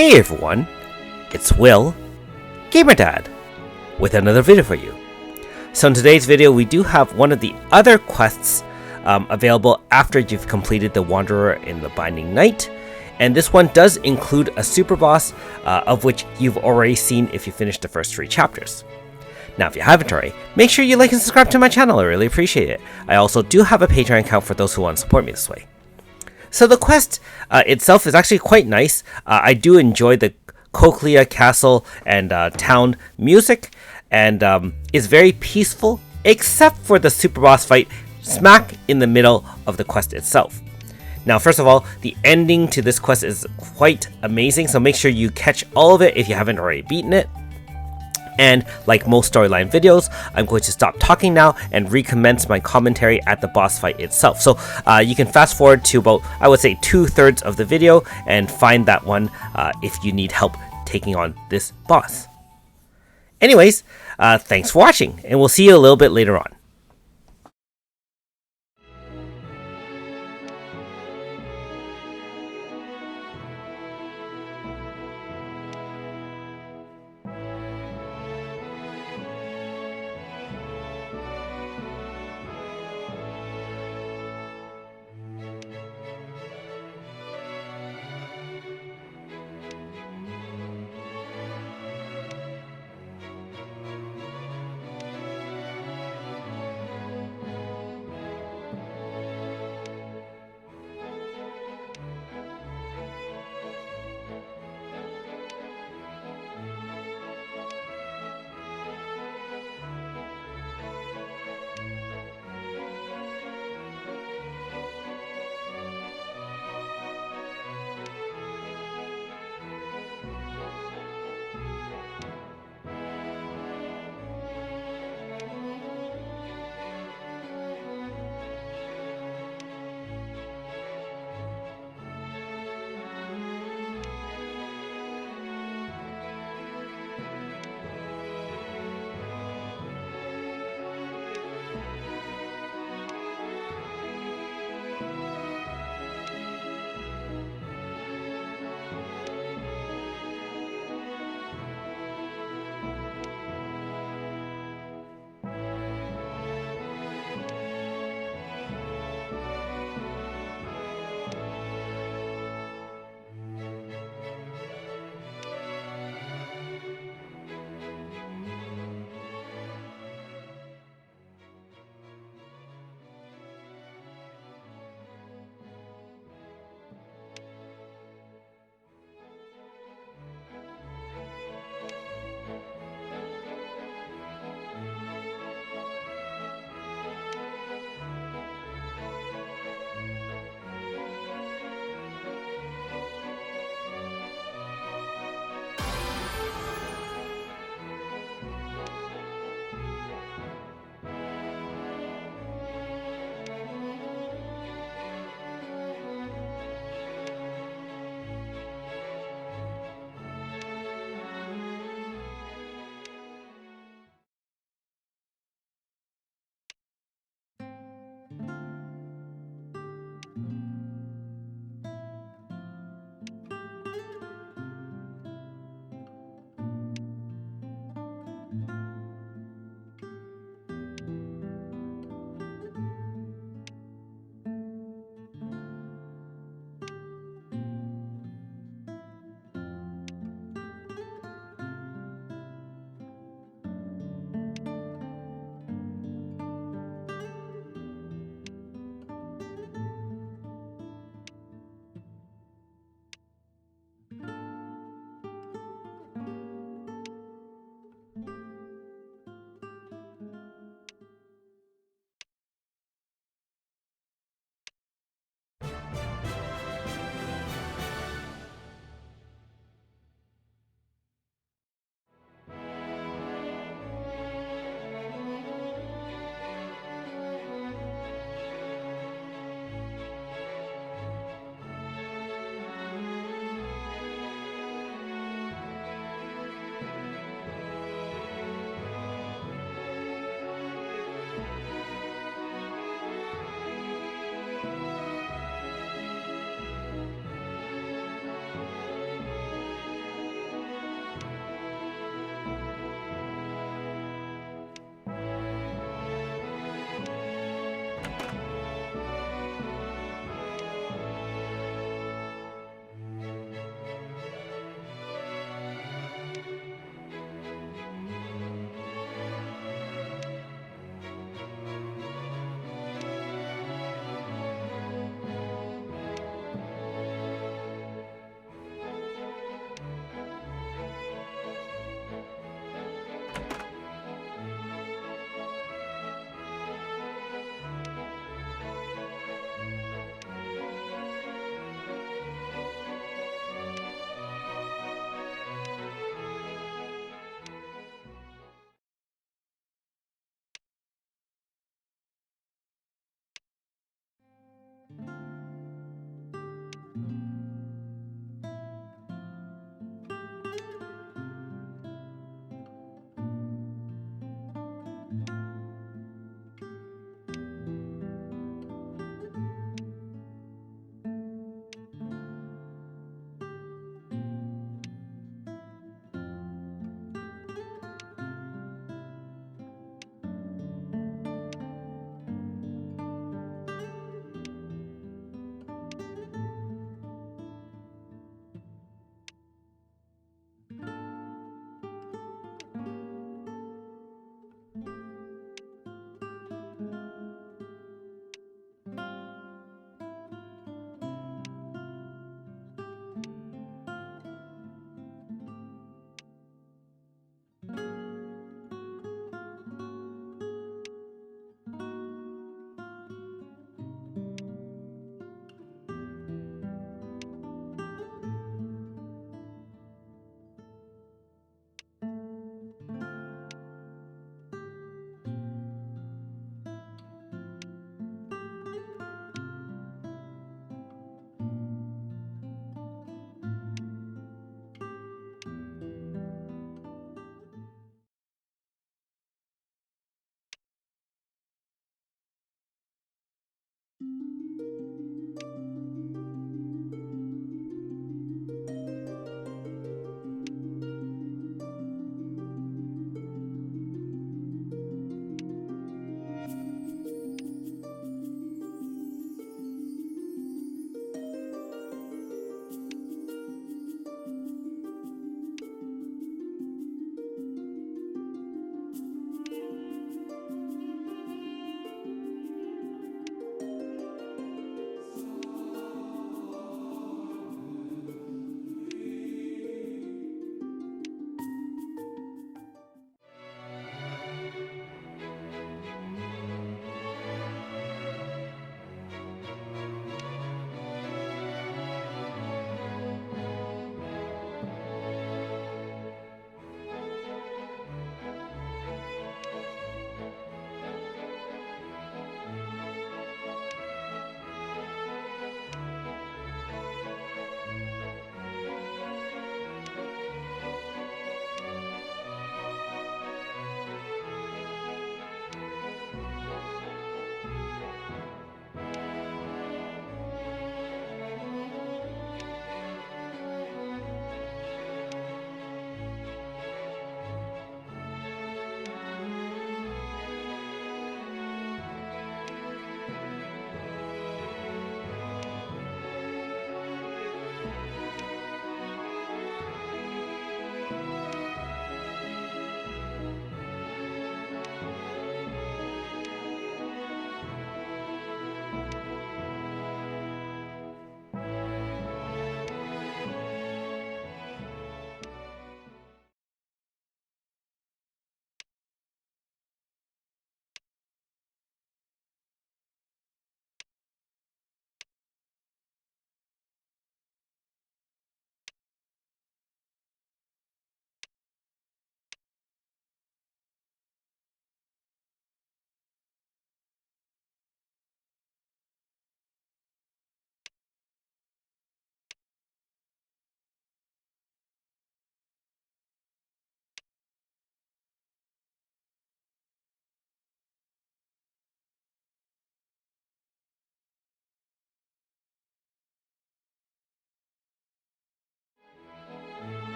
Hey everyone, it's Will, GamerDad, with another video for you. So in today's video, we do have one of the other quests available after you've completed the Wanderer in the Binding Night, and this one does include a super boss, of which you've already seen if you finished the first 3 chapters. Now, if you haven't already, make sure you like and subscribe to my channel, I really appreciate it. I also do have a Patreon account for those who want to support me this way. So the quest itself is actually quite nice. I do enjoy the Cochlea Castle and town music, and is very peaceful, except for the super boss fight smack in the middle of the quest itself. Now, first of all, the ending to this quest is quite amazing, so make sure you catch all of it if you haven't already beaten it. And like most storyline videos, I'm going to stop talking now and recommence my commentary at the boss fight itself. So you can fast forward to about, I would say, 2/3 of the video and find that one if you need help taking on this boss. Anyways, thanks for watching, and we'll see you a little bit later on.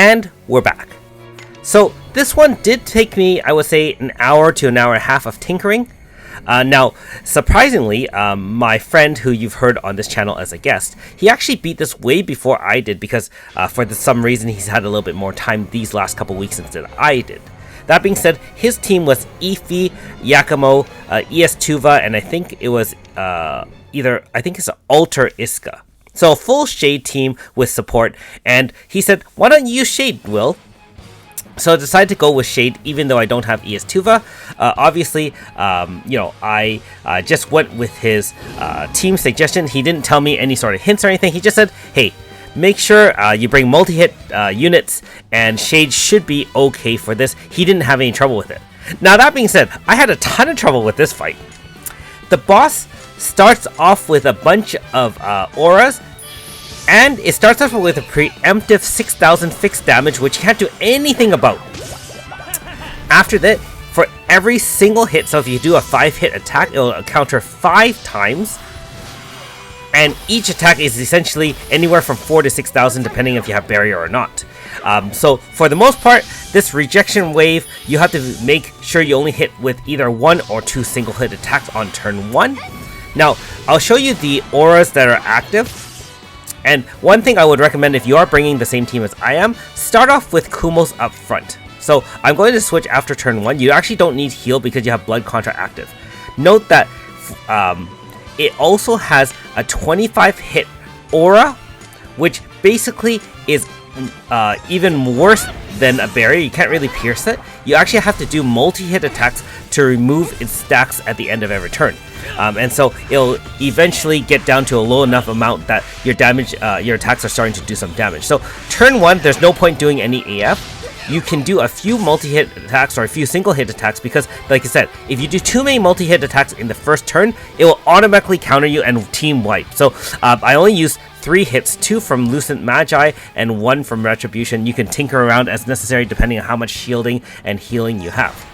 And we're back. So this one did take me, I would say, an hour to an hour and a half of tinkering. Now, surprisingly, my friend who you've heard on this channel as a guest, he actually beat this way before I did because for some reason he's had a little bit more time these last couple weeks instead of I did. That being said, his team was Efi, Yakumo, ES-Tuva, and I think it was it's Alter Iska. So a full Shade team with support, and he said, why don't you use Shade, Will? So I decided to go with Shade, even though I don't have ES-Tuva. Obviously, I just went with his team suggestion. He didn't tell me any sort of hints or anything. He just said, hey, make sure you bring multi-hit units, and Shade should be okay for this. He didn't have any trouble with it. Now, that being said, I had a ton of trouble with this fight. The boss starts off with a bunch of auras, and it starts off with a preemptive 6,000 fixed damage, which you can't do anything about. After that, for every single hit, so if you do a 5-hit attack, it'll counter 5 times. And each attack is essentially anywhere from 4 to 6,000, depending if you have barrier or not. So for the most part, this rejection wave, you have to make sure you only hit with either 1 or 2 single hit attacks on turn 1. Now, I'll show you the auras that are active. And one thing I would recommend if you are bringing the same team as I am, start off with Kumos up front. So I'm going to switch after turn 1. You actually don't need heal because you have Blood Contra active. Note that it also has a 25 hit aura, which basically is even worse than a barrier. You can't really pierce it. You actually have to do multi-hit attacks to remove its stacks at the end of every turn. And so it'll eventually get down to a low enough amount that your attacks are starting to do some damage. So turn 1, there's no point doing any AF. You can do a few multi-hit attacks or a few single-hit attacks because, like I said, if you do too many multi-hit attacks in the first turn, it will automatically counter you and team wipe. So I only use 3 hits, 2 from Lucent Magi and 1 from Retribution. You can tinker around as necessary depending on how much shielding and healing you have.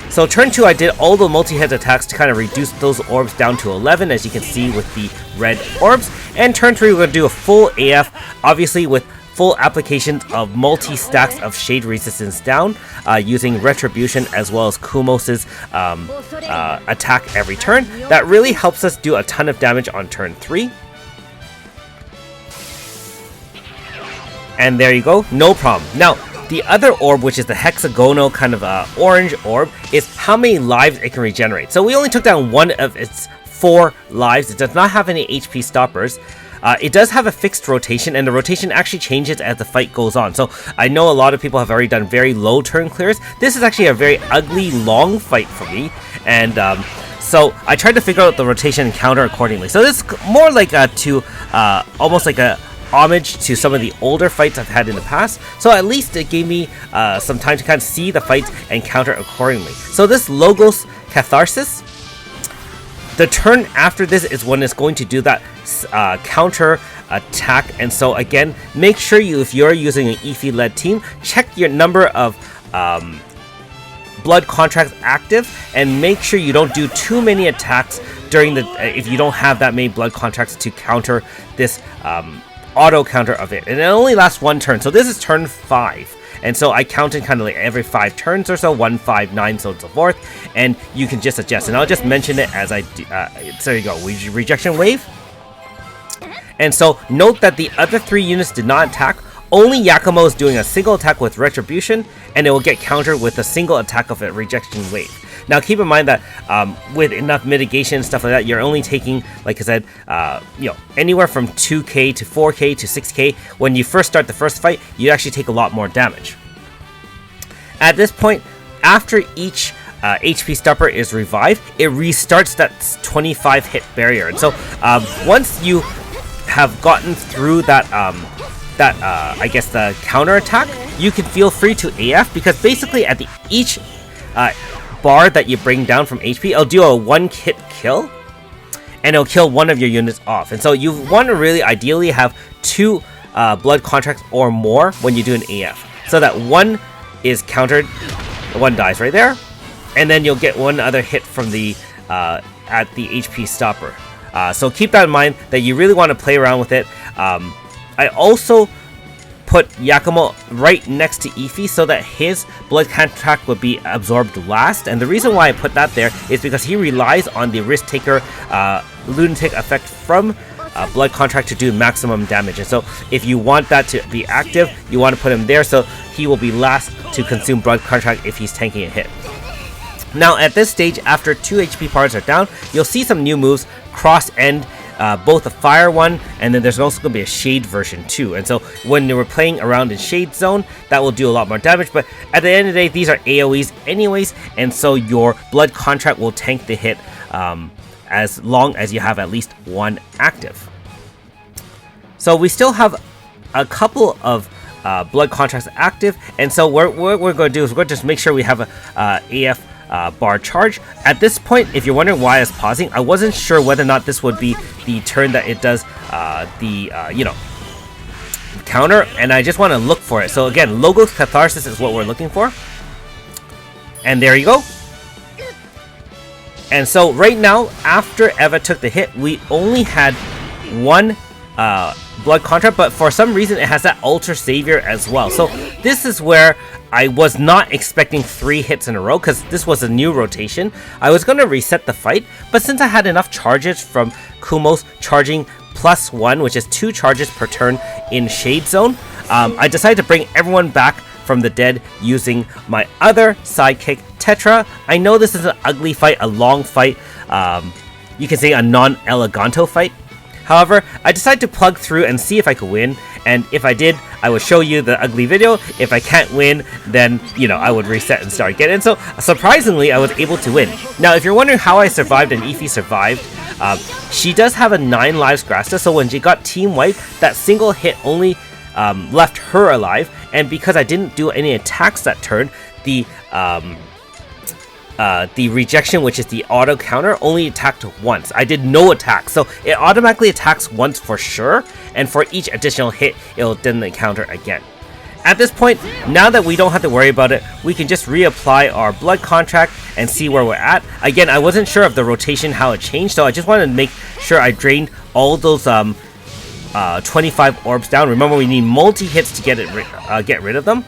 So turn 2, I did all the multi-hit attacks to kind of reduce those orbs down to 11, as you can see with the red orbs. And turn 3, we're going to do a full AF, obviously with full applications of multi-stacks of Shade Resistance down, using Retribution as well as Kumos' attack every turn. That really helps us do a ton of damage on turn 3. And there you go, no problem. Now, the other orb, which is the hexagonal kind of orange orb, is how many lives it can regenerate. So we only took down 1 of its 4 lives. It does not have any HP stoppers. It does have a fixed rotation, and the rotation actually changes as the fight goes on. So I know a lot of people have already done very low turn clears. This is actually a very ugly, long fight for me, and so I tried to figure out the rotation and counter accordingly. So this is more like almost like a homage to some of the older fights I've had in the past, so at least it gave me some time to kind of see the fights and counter accordingly. So this Logos Catharsis, the turn after this is when it's going to do that counter attack, and so again, make sure if you're using an Efi led team, check your number of blood contracts active, and make sure you don't do too many attacks during the if you don't have that many blood contracts to counter this auto counter of it. And it only lasts 1 turn, so this is turn 5, and so I counted kind of like every 5 turns or so, 1, 5, 9, so on and so forth, and you can just adjust, and I'll just mention it as I do. So there you go, rejection wave. And so note that the other 3 units did not attack. Only Yakumo is doing a single attack with Retribution, and it will get countered with a single attack of a rejection wave. Now keep in mind that with enough mitigation and stuff like that, you're only taking, like I said, anywhere from 2k to 4k to 6k. When you first start the first fight, you actually take a lot more damage. At this point, after each HP stopper is revived, it restarts that 25 hit barrier. And so once you have gotten through that I guess the counter attack, you can feel free to AF, because basically at each bar that you bring down from HP, it'll do a 1-hit kill, and it'll kill 1 of your units off. And so you want to really ideally have 2 blood contracts or more when you do an AF, so that 1 is countered, 1 dies right there, and then you'll get 1 other hit from the at the HP stopper. So keep that in mind, that you really want to play around with it. I also put Yakumo right next to Ify so that his blood contract would be absorbed last. And the reason why I put that there is because he relies on the risk taker lunatic effect from blood contract to do maximum damage. And so if you want that to be active, you want to put him there so he will be last to consume blood contract if he's tanking a hit. Now at this stage, after 2 HP bars are down, you'll see some new moves, cross end, both a fire one, and then there's also going to be a shade version too. And so when you were playing around in shade zone, that will do a lot more damage. But at the end of the day, these are AoEs anyways, and so your blood contract will tank the hit as long as you have at least one active. So we still have a couple of blood contracts active, and so what we're going to do is we're going to just make sure we have a AF bar charge. At this point, if you're wondering why I was pausing, I wasn't sure whether or not this would be the turn that it does you know, counter, and I just want to look for it. So again, Logos Catharsis is what we're looking for, and there you go. And so right now, after Eva took the hit, we only had one blood contract, but for some reason it has that Ultra Savior as well. So this is where I was not expecting 3 hits in a row, because this was a new rotation. I was going to reset the fight, but since I had enough charges from Kumos charging +1, which is 2 charges per turn in Shade Zone, I decided to bring everyone back from the dead using my other sidekick, Tetra. I know this is an ugly fight, a long fight, you can say a non-eleganto fight. However, I decided to plug through and see if I could win, and if I did, I would show you the ugly video. If I can't win, then, you know, I would reset and start again. And so, surprisingly, I was able to win. Now, if you're wondering how I survived and Ify survived, she does have a 9 lives Grasta, so when she got team wiped, that single hit only left her alive, and because I didn't do any attacks that turn, the rejection, which is the auto counter, only attacked once. I did no attack, so it automatically attacks once for sure, and for each additional hit, it'll then counter again. At this point, now that we don't have to worry about it, we can just reapply our blood contract and see where we're at. Again, I wasn't sure of the rotation, how it changed, so I just wanted to make sure I drained all those 25 orbs down. Remember, we need multi-hits to get rid of them.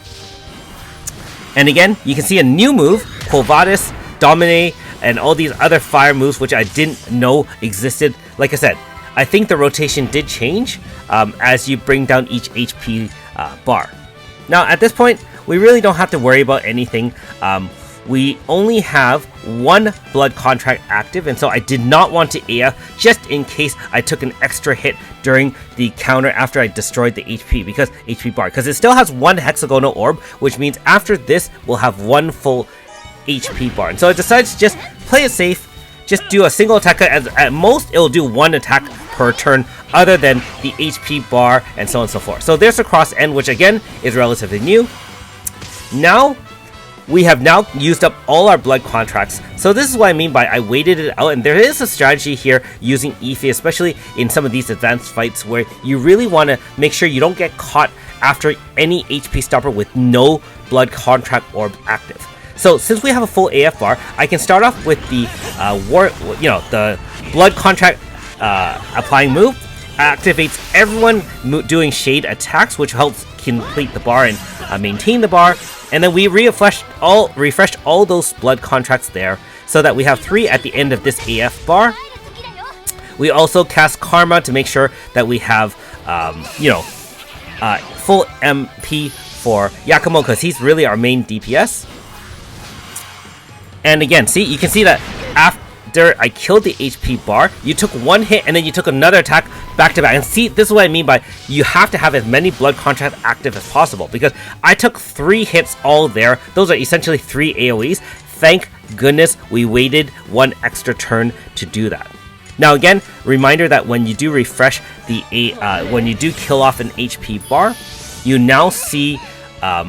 And again, you can see a new move, Quo Vadis, Dominate, and all these other fire moves which I didn't know existed. Like I said, I think the rotation did change as you bring down each HP bar. Now at this point, we really don't have to worry about anything. We only have 1 blood contract active, and so I did not want to AF just in case I took an extra hit during the counter after I destroyed the HP bar, because it still has 1 hexagonal orb, which means after this we'll have 1 full HP bar. And so I decided to just play it safe, just do a single attack. At most it'll do 1 attack per turn, other than the HP bar and so on and so forth. So there's a cross end, which again is relatively new. Now we have now used up all our blood contracts. So this is what I mean by I waited it out, and there is a strategy here using Ify, especially in some of these advanced fights where you really want to make sure you don't get caught after any HP stopper with no blood contract orb active. So since we have a full AF bar, I can start off with the the blood contract applying move. Activates everyone doing shade attacks, which helps complete the bar and maintain the bar. And then we refreshed all those blood contracts there, so that we have 3 at the end of this AF bar. We also cast Karma to make sure that we have full MP for Yakumo, because he's really our main DPS. And again, see, you can see that after I killed the HP bar, you took 1 hit and then you took another attack back to back. And see, this is what I mean by you have to have as many blood contracts active as possible, because I took 3 hits all there. Those are essentially 3 AoEs. Thank goodness we waited 1 extra turn to do that. Now again, reminder that when you do refresh when you do kill off an HP bar, you now see a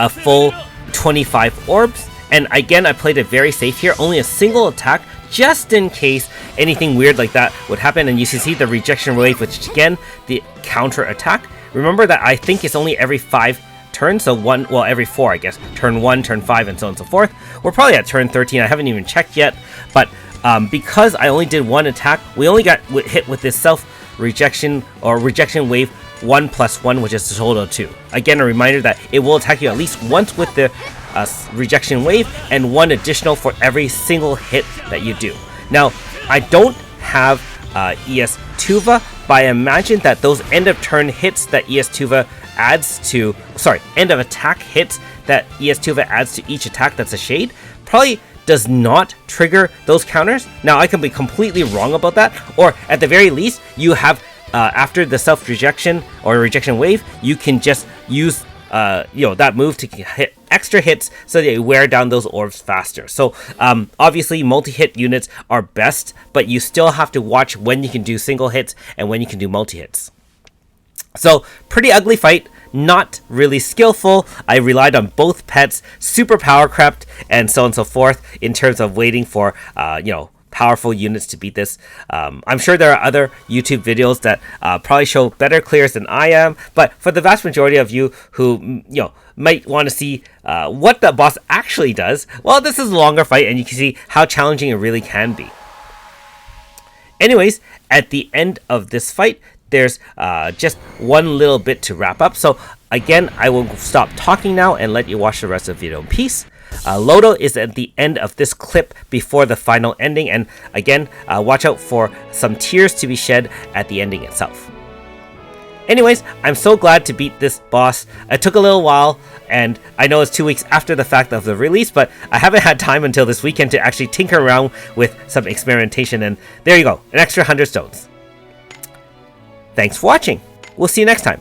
full 25 orbs. And again, I played it very safe here, only a single attack, just in case anything weird like that would happen. And you can see the rejection wave, which again, the counter attack. Remember that I think it's only every 5 turns, so every 4, I guess. Turn 1, turn 5, and so on and so forth. We're probably at turn 13, I haven't even checked yet, but because I only did 1 attack, we only got hit with this self-rejection or rejection wave 1+1, which is a total of 2. Again, a reminder that it will attack you at least once with the rejection wave, and 1 additional for every single hit that you do. Now, I don't have ES Tuva, but I imagine that those end of turn hits that ES Tuva adds to, end of attack hits that ES Tuva adds to each attack that's a shade probably does not trigger those counters. Now, I can be completely wrong about that, or at the very least, you have after the self-rejection or rejection wave, you can just use that move to hit extra hits so that you wear down those orbs faster. So obviously multi-hit units are best, but you still have to watch when you can do single hits and when you can do multi-hits. So pretty ugly fight, not really skillful. I relied on both pets, super power crept, and so on and so forth in terms of waiting for powerful units to beat this. I'm sure there are other YouTube videos that probably show better clears than I am, but for the vast majority of you who might want to see what the boss actually does, well, this is a longer fight and you can see how challenging it really can be. Anyways, at the end of this fight, there's just one little bit to wrap up. So again, I will stop talking now and let you watch the rest of the video in peace. Lodo is at the end of this clip before the final ending, and again, watch out for some tears to be shed at the ending itself. Anyways, I'm so glad to beat this boss. It took a little while, and I know it's 2 weeks after the fact of the release, but I haven't had time until this weekend to actually tinker around with some experimentation, and there you go, an extra 100 stones. Thanks for watching. We'll see you next time.